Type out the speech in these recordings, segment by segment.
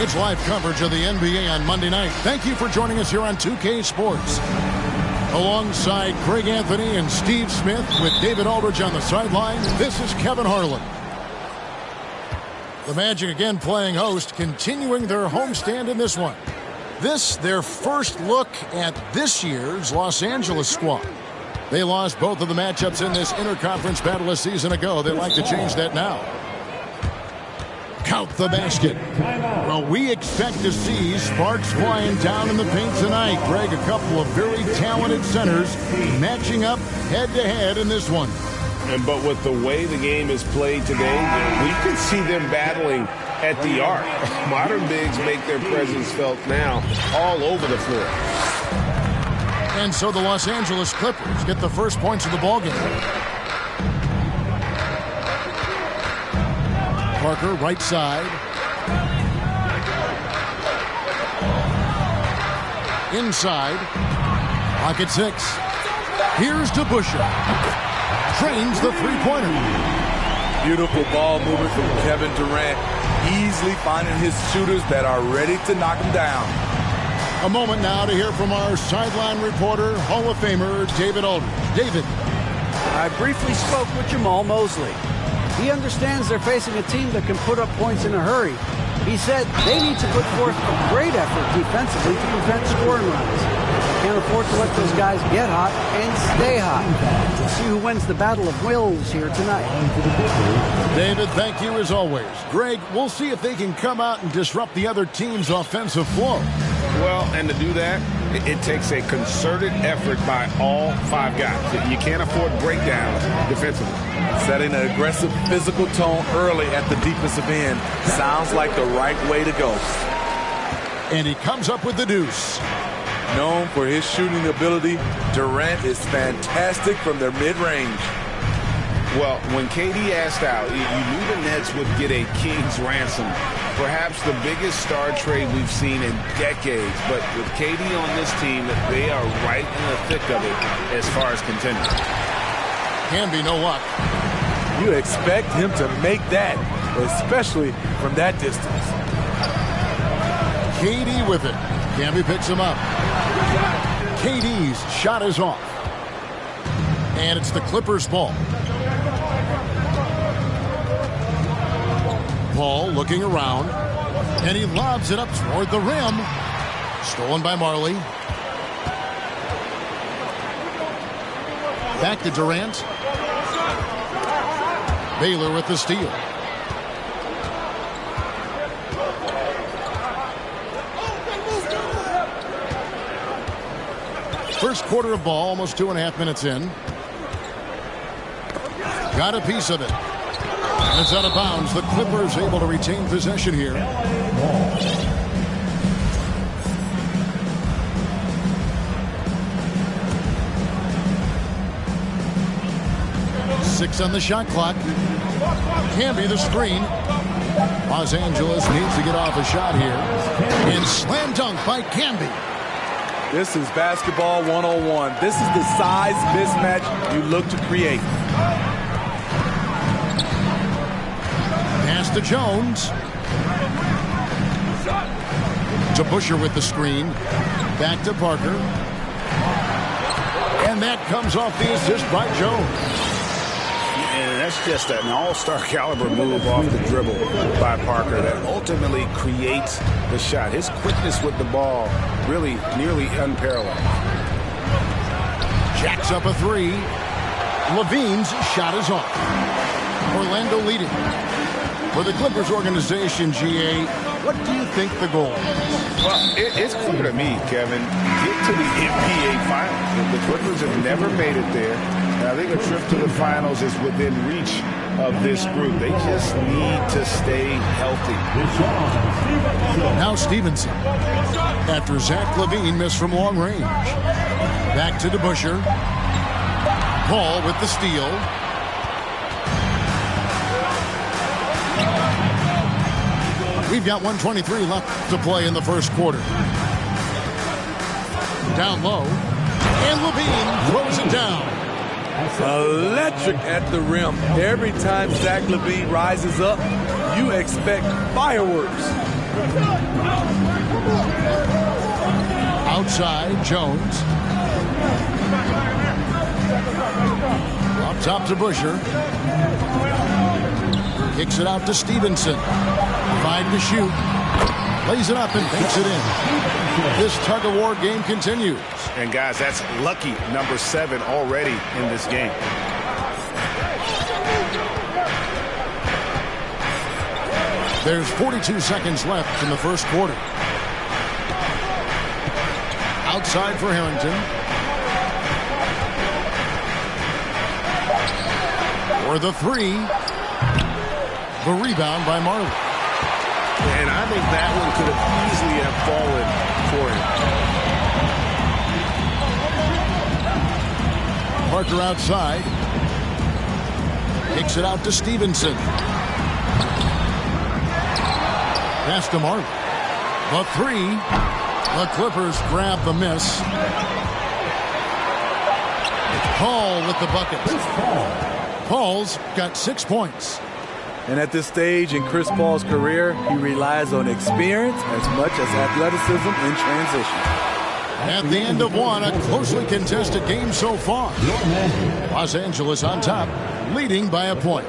It's live coverage of the NBA on Monday night. Thank you for joining us here on 2K Sports. Alongside Greg Anthony and Steve Smith with David Aldridge on the sideline, this is Kevin Harlan. The Magic again playing host, continuing their homestand in this one. This, their first look at this year's Los Angeles squad. They lost both of the matchups in this interconference battle a season ago. They'd like to change that now. Count the basket. Well, we expect to see sparks flying down in the paint tonight. Greg, a couple of very talented centers matching up head-to-head in this one. But with the way the game is played today, we can see them battling at the arc. Modern bigs make their presence felt now all over the floor. And so the Los Angeles Clippers get the first points of the ballgame. Parker, right side. Inside. Pocket 6. Here's DeBusschere. Trains the three-pointer. Beautiful ball movement from Kevin Durant. Easily finding his shooters that are ready to knock him down. A moment now to hear from our sideline reporter, Hall of Famer David Aldridge. David. I briefly spoke with Jamal Mosley. He understands they're facing a team that can put up points in a hurry. He said they need to put forth a great effort defensively to prevent scoring runs. Can't afford to let those guys get hot and stay hot. We'll see who wins the battle of wills here tonight. David, thank you as always. Greg, we'll see if they can come out and disrupt the other team's offensive flow. Well, and to do that, it takes a concerted effort by all five guys. You can't afford breakdowns defensively. Setting an aggressive physical tone early at the defensive end sounds like the right way to go. And he comes up with the deuce. Known for his shooting ability, Durant is fantastic from their mid-range. Well, when KD asked out, you knew the Nets would get a king's ransom. Perhaps the biggest star trade we've seen in decades. But with KD on this team, they are right in the thick of it as far as contending. Camby, no luck. You expect him to make that, especially from that distance. KD with it. Camby picks him up. KD's shot is off. And it's the Clippers' ball. Paul looking around. And he lobs it up toward the rim. Stolen by Marley. Back to Durant. Baylor with the steal. First quarter of ball, almost 2.5 minutes in. Got a piece of it. And it's out of bounds. The Clippers able to retain possession here. Six on the shot clock. Camby the screen. Los Angeles needs to get off a shot here. And slam dunk by Camby. This is basketball 101. This is the size mismatch you look to create. Pass to Jones. To Busher with the screen. Back to Parker. And that comes off the assist by Jones. And that's just an all-star caliber move off the dribble by Parker that ultimately creates the shot. His quickness with the ball really nearly unparalleled. Jacks up a three. Levine's shot is off. Orlando leading. For the Clippers organization, GA, what do you think the goal is? Well, it's clear to me, Kevin. Get to the NBA Finals. The Clippers have never made it there. And I think a trip to the Finals is within reach of this group. They just need to stay healthy. Now Stevenson. After Zach LaVine missed from long range. Back to DeBusschere. Paul with the steal. We've got 1:23 left to play in the first quarter. Down low. And LaVine throws it down. Electric at the rim. Every time Zach LaVine rises up, you expect fireworks. Outside, Jones. Up top to Busher. Kicks it out to Stevenson. 5 to shoot. Lays it up and banks it in. This tug-of-war game continues. And, guys, that's lucky number 7 already in this game. There's 42 seconds left in the first quarter. Outside for Harrington. For the three. The rebound by Marley. And I think that one could have easily have fallen for him. Parker outside. Kicks it out to Stevenson. Pass to Marley. The three. The Clippers grab the miss. Paul with the bucket. Paul's got 6 points. And at this stage in Chris Paul's career, he relies on experience as much as athleticism in transition. At the end of one, a closely contested game so far. Los Angeles on top, leading by a point.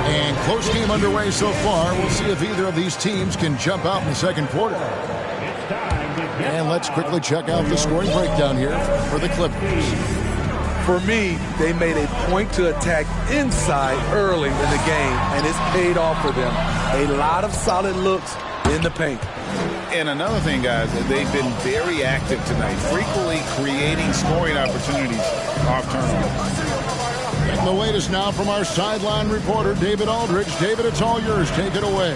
And close game underway so far. We'll see if either of these teams can jump out in the second quarter. And let's quickly check out the scoring breakdown here for the Clippers. For me, they made a point to attack inside early in the game, and it's paid off for them. A lot of solid looks in the paint. And another thing, guys, they've been very active tonight, frequently creating scoring opportunities off turnovers. And the latest now from our sideline reporter, David Aldridge. David, it's all yours. Take it away.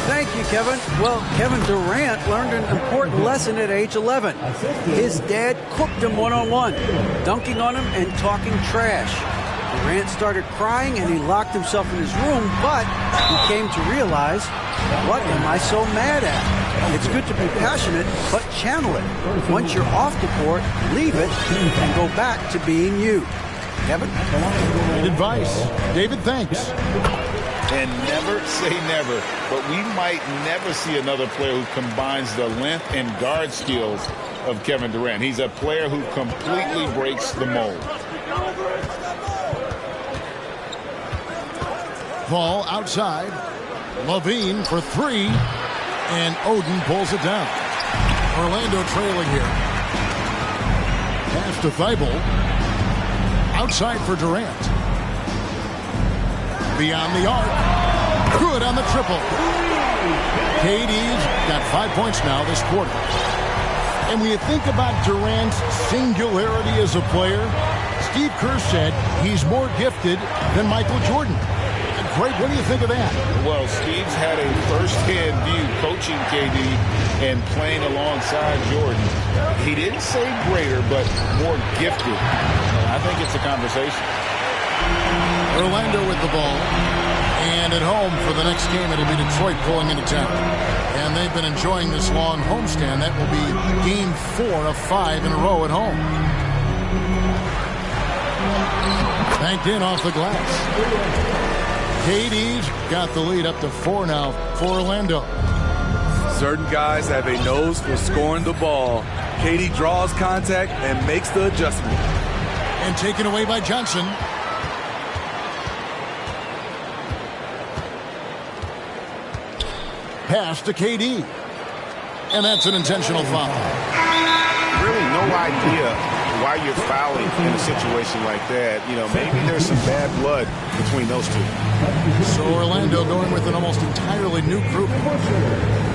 Thank you, Kevin. Well, Kevin Durant learned an important lesson at age 11. His dad cooked him one-on-one, dunking on him and talking trash. Durant started crying and he locked himself in his room, but he came to realize, what am I so mad at? It's good to be passionate, but channel it. Once you're off the court, leave it and go back to being you. Kevin? Great advice. David, thanks. And never say never, but we might never see another player who combines the length and guard skills of Kevin Durant. He's a player who completely breaks the mold. Ball outside. LaVine for three. And Oden pulls it down. Orlando trailing here. Pass to Thibault. Outside for Durant. Beyond the arc. Good on the triple. KD's got 5 points now this quarter. And when you think about Durant's singularity as a player, Steve Kerr said he's more gifted than Michael Jordan. Greg, what do you think of that? Well, Steve's had a first-hand view coaching KD and playing alongside Jordan. He didn't say greater, but more gifted. I think it's a conversation. Orlando with the ball. And at home for the next game, it'll be Detroit pulling into town. And they've been enjoying this long homestand. That will be game 4 of 5 in a row at home. Banked in off the glass. KD's got the lead up to 4 now for Orlando. Certain guys have a nose for scoring the ball. KD draws contact and makes the adjustment. And taken away by Johnson. Pass to KD. And that's an intentional foul. Really no idea why you're fouling in a situation like that. You know, maybe there's some bad blood between those two. So Orlando going with an almost entirely new group.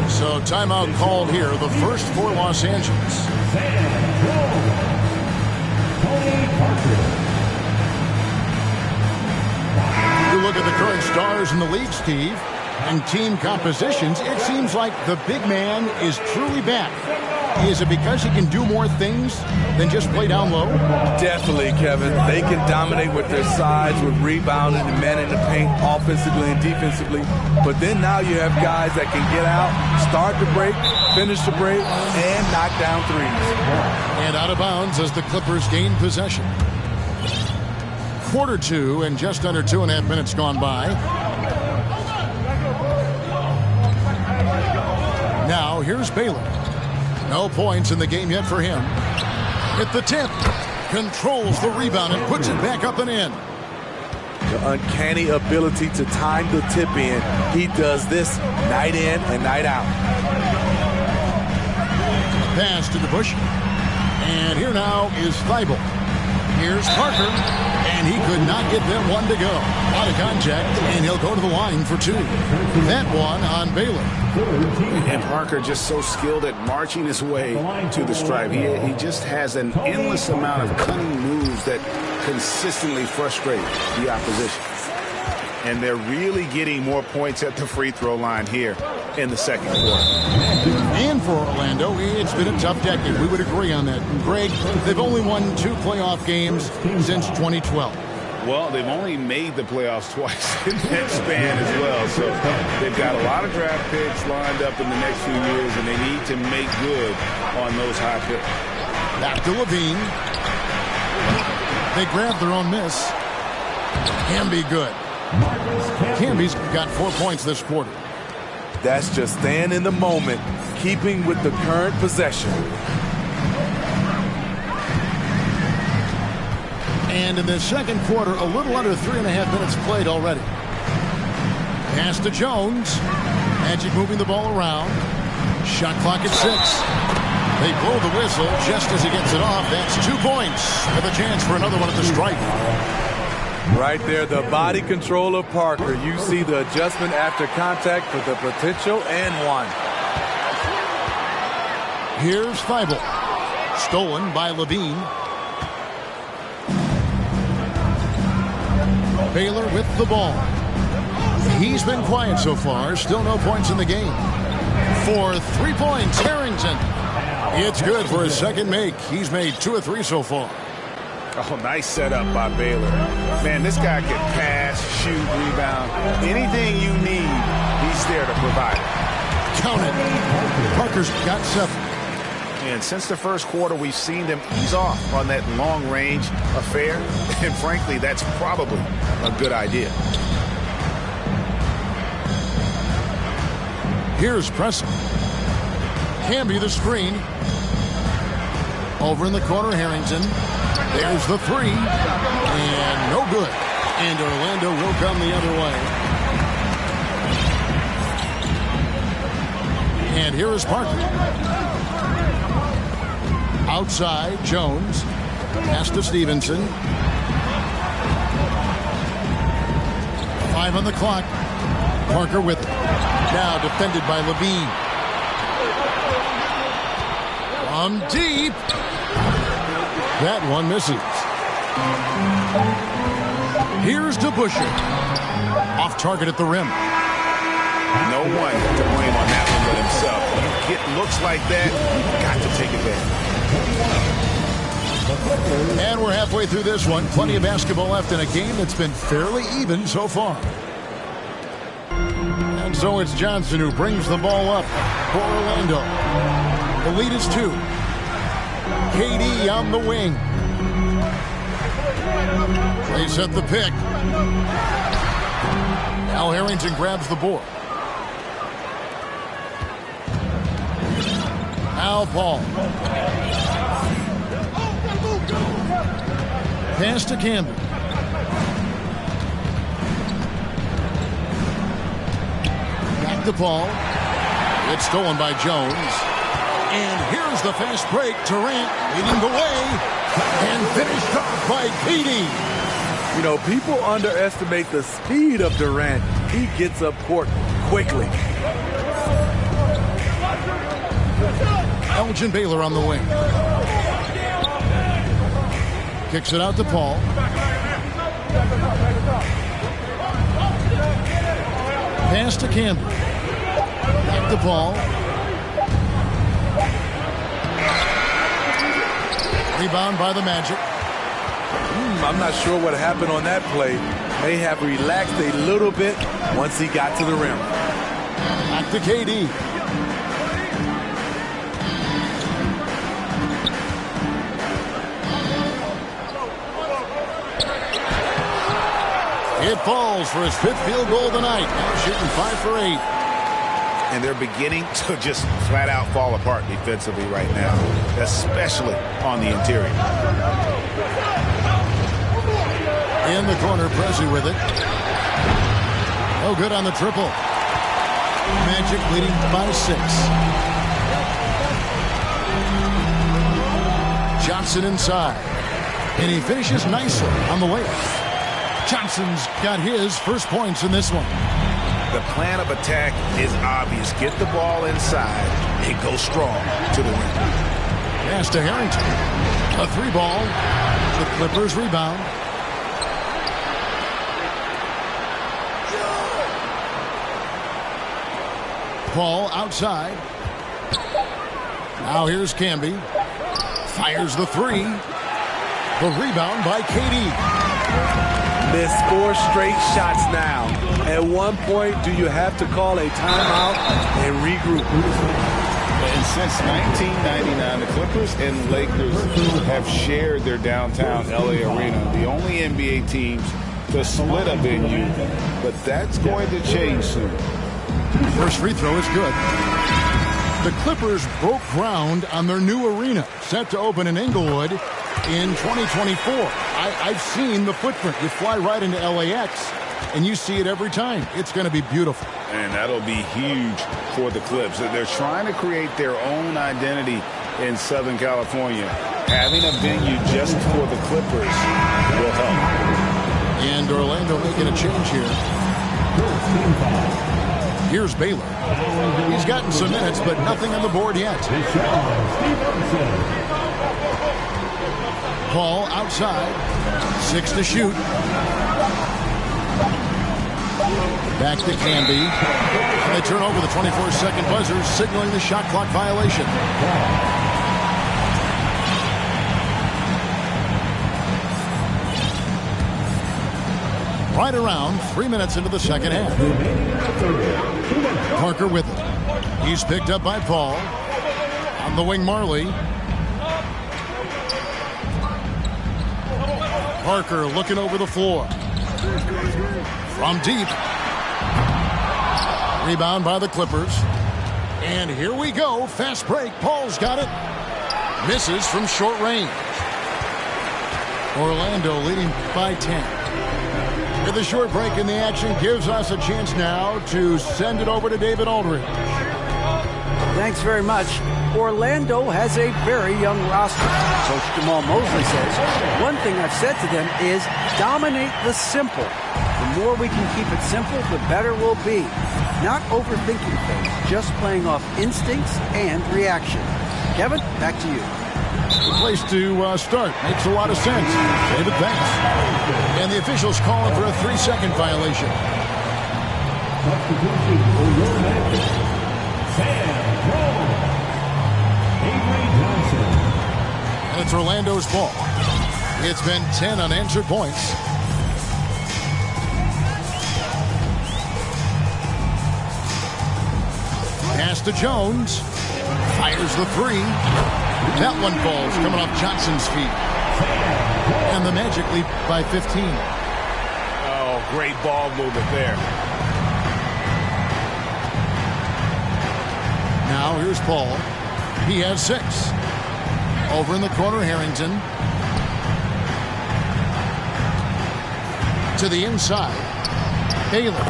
So timeout called here, the first for Los Angeles. You look at the current stars in the league, Steve, and team compositions, it seems like the big man is truly back. Is it because he can do more things than just play down low? Definitely, Kevin. They can dominate with their size, with rebounding and manning the paint offensively and defensively. But then now you have guys that can get out, start the break, finish the break, and knock down threes. And out of bounds as the Clippers gain possession. Quarter 2 and just under 2.5 minutes gone by. Now here's Baylor. No points in the game yet for him. At the tip, controls the rebound and puts it back up and in. The uncanny ability to time the tip in. He does this night in and night out. Pass to the Bush. And here now is Thibault. Here's Parker. And he could not get them one to go. Out of contact, and he'll go to the line for 2. That one on Baylor. And Parker just so skilled at marching his way to the stripe. He just has an endless amount of cunning moves that consistently frustrate the opposition. And they're really getting more points at the free throw line here in the second quarter. And for Orlando, it's been a tough decade. We would agree on that. Greg, they've only won 2 playoff games since 2012. Well, they've only made the playoffs twice in that span as well. So they've got a lot of draft picks lined up in the next few years, and they need to make good on those high picks. Back to LaVine. They grab their own miss. Camby good. Camby's got 4 points this quarter. That's just staying in the moment, keeping with the current possession. And in the second quarter, a little under 3.5 minutes played already. Pass to Jones. Magic moving the ball around. Shot clock at 6. They blow the whistle just as he gets it off. That's 2 points with a chance for another one at the stripe. Right there, the body control of Parker. You see the adjustment after contact for the potential and one. Here's Thibault. Stolen by LaVine. Baylor with the ball. He's been quiet so far. Still no points in the game. For 3 points, Harrington. It's good for his second make. He's made 2 of 3 so far. Oh, nice setup by Baylor. Man, this guy can pass, shoot, rebound. Anything you need, he's there to provide. Counted. Parker's got 7. And since the first quarter, we've seen them ease off on that long-range affair. And frankly, that's probably a good idea. Here's Preston. Camby the screen. Over in the corner, Harrington. There's the 3. And no good. And Orlando will come the other way. And here is Parker. Outside, Jones. Pass to Stevenson. 5 on the clock. Parker with it. Now defended by Levine. From deep. That one misses. Here's DeBusschere. Off target at the rim. No one to blame on that one but himself. When you get looks like that, you've got to take advantage. And we're halfway through this one. Plenty of basketball left in a game that's been fairly even so far. And so it's Johnson who brings the ball up for Orlando. The lead is 2. KD on the wing. They set the pick. Now Harrington grabs the board. Al Paul. Pass to Camby. Back to Paul. It's stolen by Jones. And here's the fast break. Durant leading the way. And finished off by KD. You know, people underestimate the speed of Durant. He gets up court quickly. Elgin Baylor on the wing. Kicks it out to Paul. Pass to Campbell. Back to Paul. Rebound by the Magic. I'm not sure what happened on that play. May have relaxed a little bit once he got to the rim. Back to KD. It falls for his 5th field goal of the night. Now shooting 5 for 8. And they're beginning to just flat out fall apart defensively right now, especially on the interior. In the corner, Prezi with it. No good on the triple. Magic leading by 6. Johnson inside. And he finishes nicely on the layup. Johnson's got his first points in this one. The plan of attack is obvious. Get the ball inside and go strong to the rim. Pass to Harrington. A 3-ball. The Clippers rebound. Paul outside. Now here's Camby. Fires the 3. The rebound by KD. Missed 4 straight shots now. At one point, do you have to call a timeout and regroup? And since 1999, the Clippers and Lakers have shared their downtown LA arena. The only NBA teams to split a venue, but that's going to change soon. First free throw is good. The Clippers broke ground on their new arena, set to open in Inglewood in 2024. I've seen the footprint. You fly right into LAX, and you see it every time. It's going to be beautiful. And that'll be huge for the Clips. They're trying to create their own identity in Southern California. Having a venue just for the Clippers will help. And Orlando making a change here. Here's Baylor. He's gotten some minutes, but nothing on the board yet. Paul outside. 6 to shoot. Back to Camby. And they turn over the 24-second buzzer, signaling the shot clock violation. Right around 3 minutes into the second half. Parker with it. He's picked up by Paul. On the wing, Marley. Parker looking over the floor. From deep. Rebound by the Clippers. And here we go. Fast break. Paul's got it. Misses from short range. Orlando leading by 10. With a short break in the action gives us a chance now to send it over to David Aldridge. Thanks very much. Orlando has a very young roster. Coach Jamal Mosley says, one thing I've said to them is dominate the simple. The more we can keep it simple, the better we'll be. Not overthinking things, just playing off instincts and reaction. Kevin, back to you. The place to start. Makes a lot of sense. David, thanks. And the officials calling for a 3-second violation. And it's Orlando's ball. It's been 10 unanswered points. Pass to Jones. Fires the three. That one falls, coming off Johnson's feet. And the Magic lead by 15. Oh, great ball movement there. Now here's Paul. He has 6. Over in the corner, Harrington. To the inside. Baylor.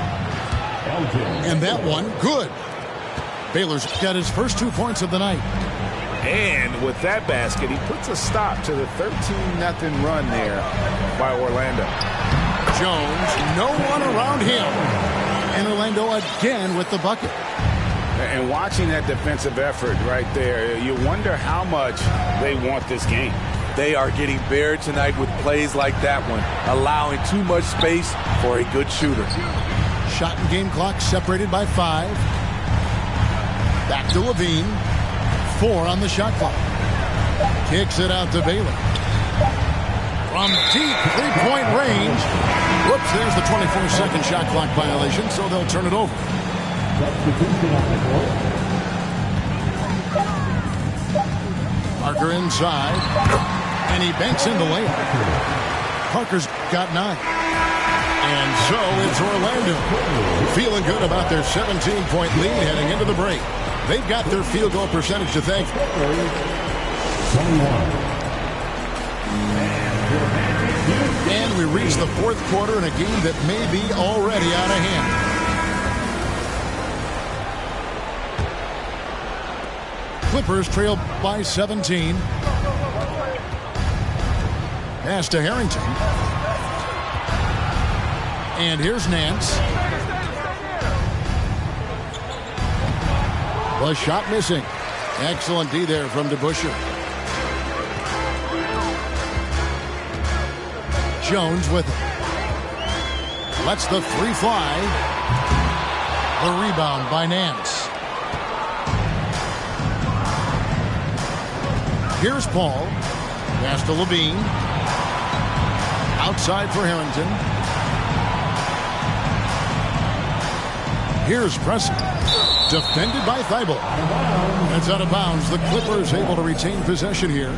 And that one, good. Baylor's got his first 2 points of the night. And with that basket, he puts a stop to the 13-0 run there by Orlando. Jones, no one around him. And Orlando again with the bucket. And watching that defensive effort right there, you wonder how much they want this game. They are getting buried tonight with plays like that one, allowing too much space for a good shooter. Shot and game clock separated by 5. Back to Levine. 4 on the shot clock. Kicks it out to Baylor. From deep 3-point range. Whoops, there's the 24-second shot clock violation, so they'll turn it over. Parker inside. And he banks in the layup. Parker's got 9. And so it's Orlando. Feeling good about their 17-point lead heading into the break. They've got their field goal percentage to thank. And we reach the 4th quarter in a game that may be already out of hand. Clippers trail by 17. Pass to Harrington. And here's Nance. The shot missing. Excellent D there from DeBusschere. Jones with it. Lets the 3 fly. The rebound by Nance. Here's Paul. Pass to Levine. Outside for Harrington. Here's Preston. Defended by Thibault. It's out of bounds. The Clippers able to retain possession here.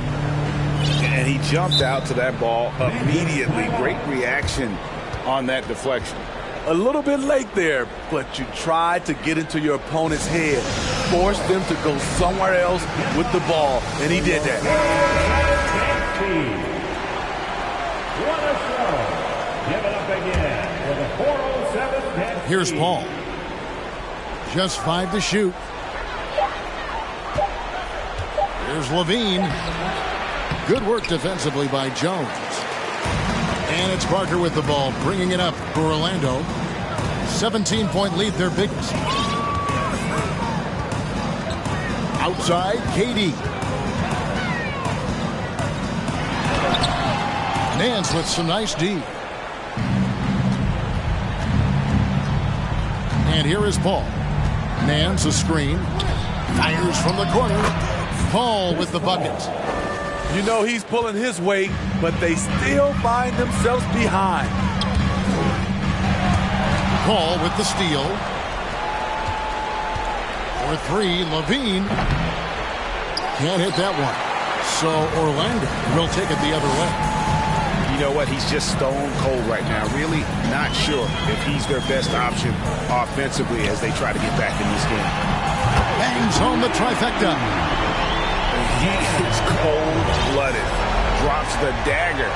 And he jumped out to that ball immediately. Great reaction on that deflection. A little bit late there, but you tried to get into your opponent's head. Force them to go somewhere else with the ball, and he did that. Here's Paul. Just 5 to shoot. Here's Levine. Good work defensively by Jones. And it's Parker with the ball, bringing it up for Orlando. 17-point lead, their biggest. Outside, KD. Nance with some nice D. And here is Paul. Nance a screen. Fires from the corner. Paul with the bucket. You know he's pulling his weight, but they still find themselves behind. Paul with the steal. For three, Levine. Can't hit that one. So Orlando will take it the other way. You know what? He's just stone cold right now. Really not sure if he's their best option offensively as they try to get back in this game. Bangs home the trifecta. He is cold-blooded. Drops the dagger.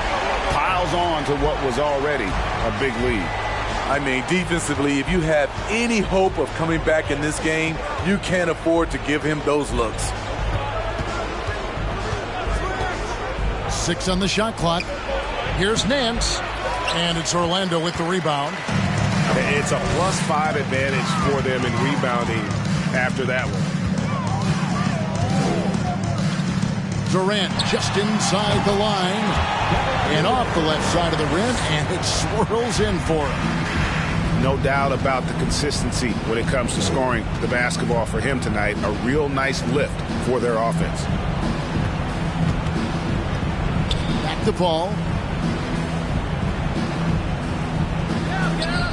Piles on to what was already a big lead. I mean, defensively, if you have any hope of coming back in this game, you can't afford to give him those looks. 6 on the shot clock. Here's Nance, and it's Orlando with the rebound. It's a +5 advantage for them in rebounding after that one. Durant just inside the line and off the left side of the rim, and it swirls in for him. No doubt about the consistency when it comes to scoring the basketball for him tonight. A real nice lift for their offense. Back to Paul.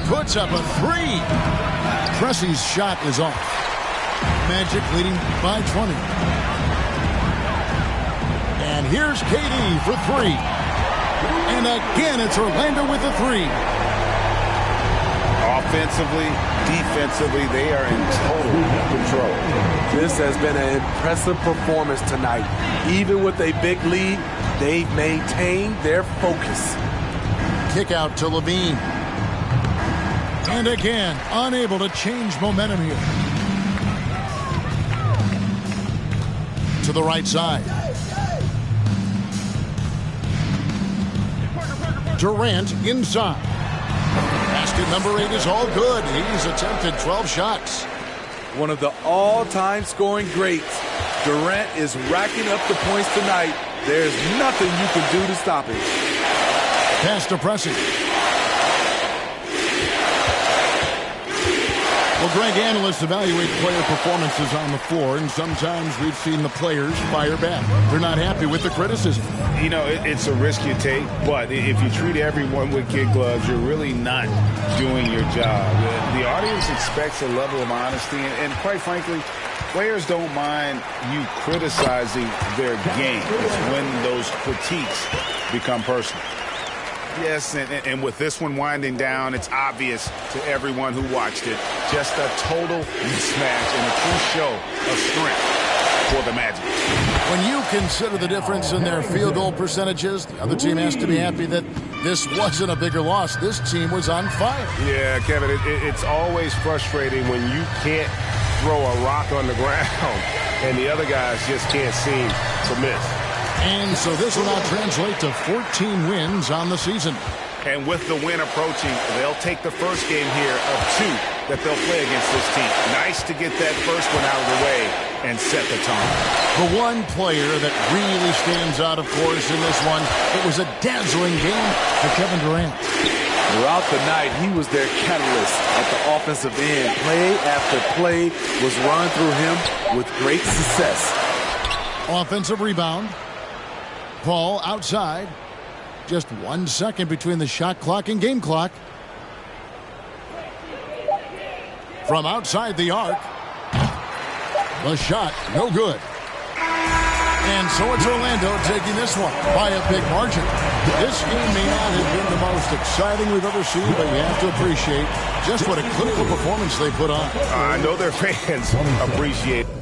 Puts up a three. Pressey's shot is off. Magic leading by 20. And here's KD for three. And again, it's Orlando with the three. Offensively, defensively, they are in total control. This has been an impressive performance tonight. Even with a big lead, they've maintained their focus. Kick out to Levine. And again, unable to change momentum here. To the right side. Durant inside. Basket number 8 is all good. He's attempted 12 shots. One of the all-time scoring greats. Durant is racking up the points tonight. There's nothing you can do to stop him. Pass to Pressey. Well, Greg, analysts evaluate player performances on the floor, and sometimes we've seen the players fire back. They're not happy with the criticism. You know, it's a risk you take, but if you treat everyone with kid gloves, you're really not doing your job. The audience expects a level of honesty, and quite frankly, players don't mind you criticizing their game. It's when those critiques become personal. Yes, and with this one winding down, it's obvious to everyone who watched it. Just a total mismatch and a true show of strength for the Magic. When you consider the difference in their field goal percentages, the other team has to be happy that this wasn't a bigger loss. This team was on fire. Yeah, Kevin, it's always frustrating when you can't throw a rock on the ground and the other guys just can't seem to miss. And so this will now translate to 14 wins on the season. And with the win approaching, they'll take the first game here of 2 that they'll play against this team. Nice to get that first one out of the way and set the tone. The one player that really stands out, of course, in this one, it was a dazzling game for Kevin Durant. Throughout the night, he was their catalyst at the offensive end. Play after play was run through him with great success. Offensive rebound. Paul outside. Just 1 second between the shot clock and game clock. From outside the arc. The shot, no good. And so it's Orlando taking this one by a big margin. This game may not have been the most exciting we've ever seen, but you have to appreciate just what a clinical performance they put on. I know their fans appreciate it.